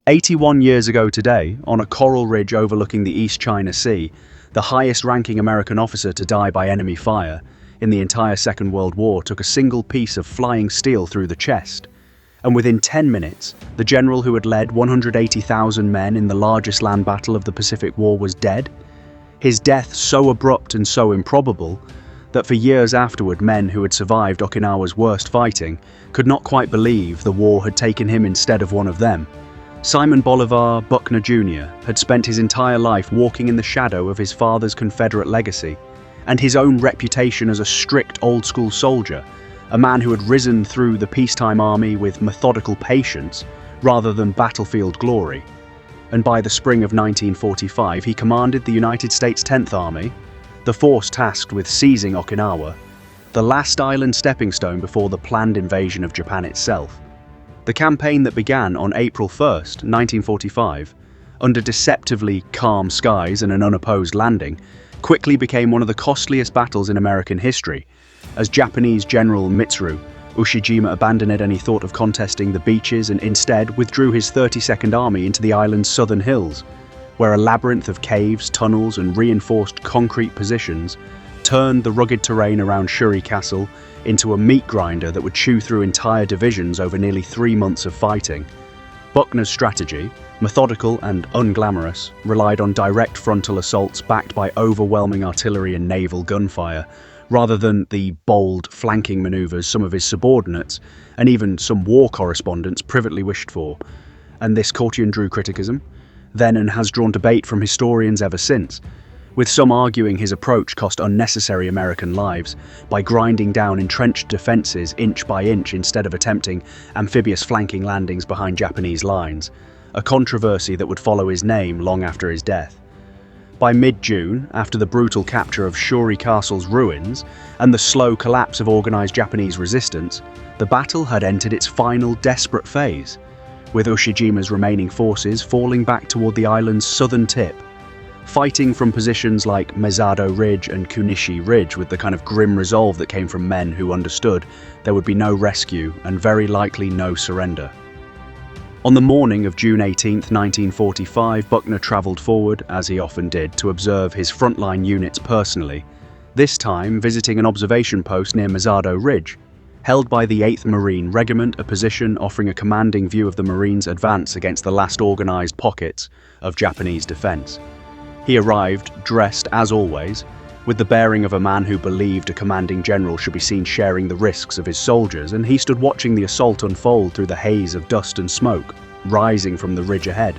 81 years ago today, on a coral ridge overlooking the East China Sea, the highest-ranking American officer to die by enemy fire in the entire Second World War took a single piece of flying steel through the chest. And within 10 minutes, the general who had led 180,000 men in the largest land battle of the Pacific War was dead. His death so abrupt and so improbable that for years afterward, men who had survived Okinawa's worst fighting could not quite believe the war had taken him instead of one of them. Simon Bolivar Buckner Jr. had spent his entire life walking in the shadow of his father's Confederate legacy and his own reputation as a strict old-school soldier, a man who had risen through the peacetime army with methodical patience rather than battlefield glory. And by the spring of 1945, he commanded the United States 10th Army, the force tasked with seizing Okinawa, the last island stepping stone before the planned invasion of Japan itself. The campaign that began on April 1st, 1945, under deceptively calm skies and an unopposed landing, quickly became one of the costliest battles in American history, as Japanese General Mitsuru Ushijima abandoned any thought of contesting the beaches and instead withdrew his 32nd Army into the island's southern hills, where a labyrinth of caves, tunnels, and reinforced concrete positions turned the rugged terrain around Shuri Castle into a meat grinder that would chew through entire divisions over nearly 3 months of fighting. Buckner's strategy, methodical and unglamorous, relied on direct frontal assaults backed by overwhelming artillery and naval gunfire, rather than the bold flanking maneuvers some of his subordinates, and even some war correspondents, privately wished for. And this courtier drew criticism, then, and has drawn debate from historians ever since, with some arguing his approach cost unnecessary American lives by grinding down entrenched defences inch by inch instead of attempting amphibious flanking landings behind Japanese lines, a controversy that would follow his name long after his death. By mid-June, after the brutal capture of Shuri Castle's ruins and the slow collapse of organised Japanese resistance, the battle had entered its final desperate phase, with Ushijima's remaining forces falling back toward the island's southern tip, fighting from positions like Mezado Ridge and Kunishi Ridge with the kind of grim resolve that came from men who understood there would be no rescue and very likely no surrender. On the morning of June 18, 1945, Buckner travelled forward, as he often did, to observe his frontline units personally, this time visiting an observation post near Mezado Ridge, held by the 8th Marine Regiment, a position offering a commanding view of the Marines' advance against the last organised pockets of Japanese defence. He arrived, dressed as always, with the bearing of a man who believed a commanding general should be seen sharing the risks of his soldiers, and he stood watching the assault unfold through the haze of dust and smoke rising from the ridge ahead.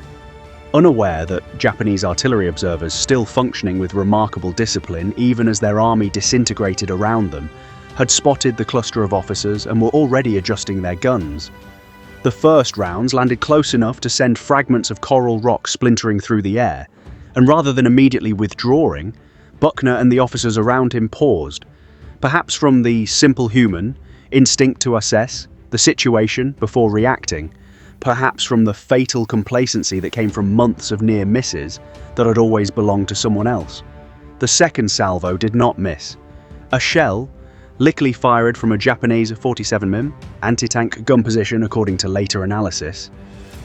Unaware that Japanese artillery observers, still functioning with remarkable discipline even as their army disintegrated around them, had spotted the cluster of officers and were already adjusting their guns. The first rounds landed close enough to send fragments of coral rock splintering through the air, and rather than immediately withdrawing, Buckner and the officers around him paused, perhaps from the simple human instinct to assess the situation before reacting, perhaps from the fatal complacency that came from months of near misses that had always belonged to someone else. The second salvo did not miss. A shell, lickily fired from a Japanese 47mm anti-tank gun position according to later analysis,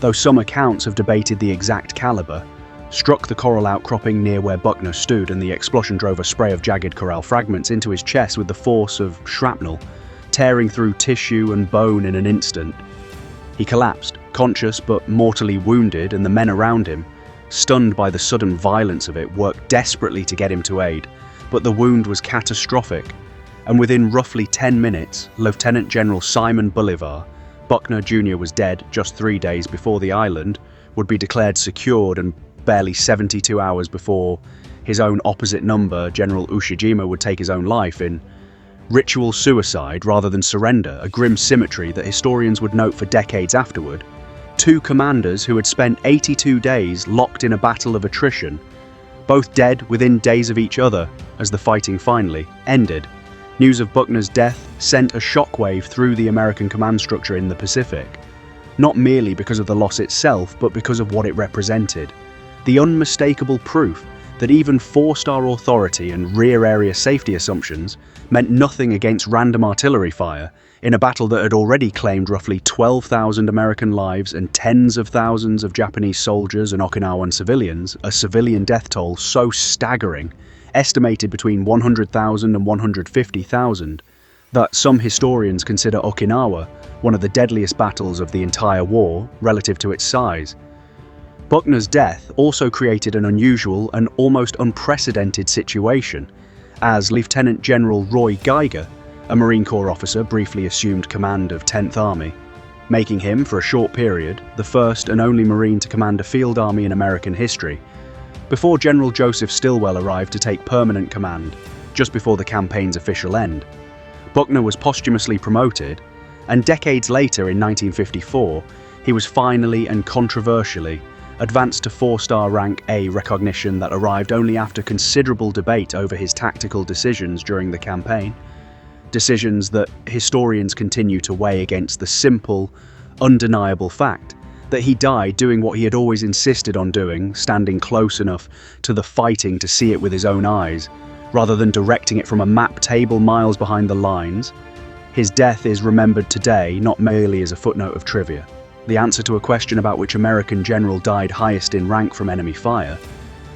though some accounts have debated the exact caliber, struck the coral outcropping near where Buckner stood, and the explosion drove a spray of jagged coral fragments into his chest with the force of shrapnel, tearing through tissue and bone in an instant. He collapsed, conscious but mortally wounded, and the men around him, stunned by the sudden violence of it, worked desperately to get him to aid, but the wound was catastrophic, and within roughly 10 minutes, Lieutenant General Simon Bolivar Buckner Jr. was dead just 3 days before the island would be declared secured, and barely 72 hours before his own opposite number, General Ushijima, would take his own life in ritual suicide rather than surrender, a grim symmetry that historians would note for decades afterward. Two commanders who had spent 82 days locked in a battle of attrition, both dead within days of each other as the fighting finally ended. News of Buckner's death sent a shockwave through the American command structure in the Pacific, not merely because of the loss itself, but because of what it represented. The unmistakable proof that even four-star authority and rear area safety assumptions meant nothing against random artillery fire In a battle that had already claimed roughly 12,000 American lives and tens of thousands of Japanese soldiers and Okinawan civilians, a civilian death toll so staggering, estimated between 100,000 and 150,000, that some historians consider Okinawa one of the deadliest battles of the entire war relative to its size. Buckner's death also created an unusual and almost unprecedented situation, as Lieutenant General Roy Geiger, a Marine Corps officer, briefly assumed command of 10th Army, making him, for a short period, the first and only Marine to command a field army in American history, before General Joseph Stilwell arrived to take permanent command, just before the campaign's official end. Buckner was posthumously promoted, and decades later, in 1954, he was finally and controversially advanced to 4-star rank A recognition that arrived only after considerable debate over his tactical decisions during the campaign. Decisions that historians continue to weigh against the simple, undeniable fact that he died doing what he had always insisted on doing, standing close enough to the fighting to see it with his own eyes, rather than directing it from a map table miles behind the lines. His death is remembered today not merely as a footnote of trivia, the answer to a question about which American general died highest in rank from enemy fire,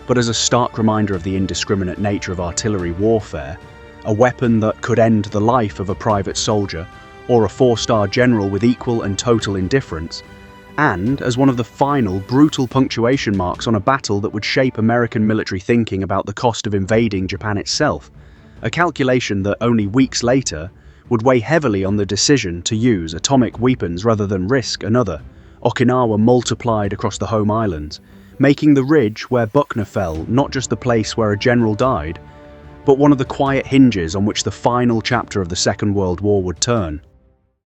but as a stark reminder of the indiscriminate nature of artillery warfare, a weapon that could end the life of a private soldier or a 4-star general with equal and total indifference, and as one of the final, brutal punctuation marks on a battle that would shape American military thinking about the cost of invading Japan itself, a calculation that only weeks later would weigh heavily on the decision to use atomic weapons rather than risk another, Okinawa multiplied across the home islands, making the ridge where Buckner fell not just the place where a general died, but one of the quiet hinges on which the final chapter of the Second World War would turn.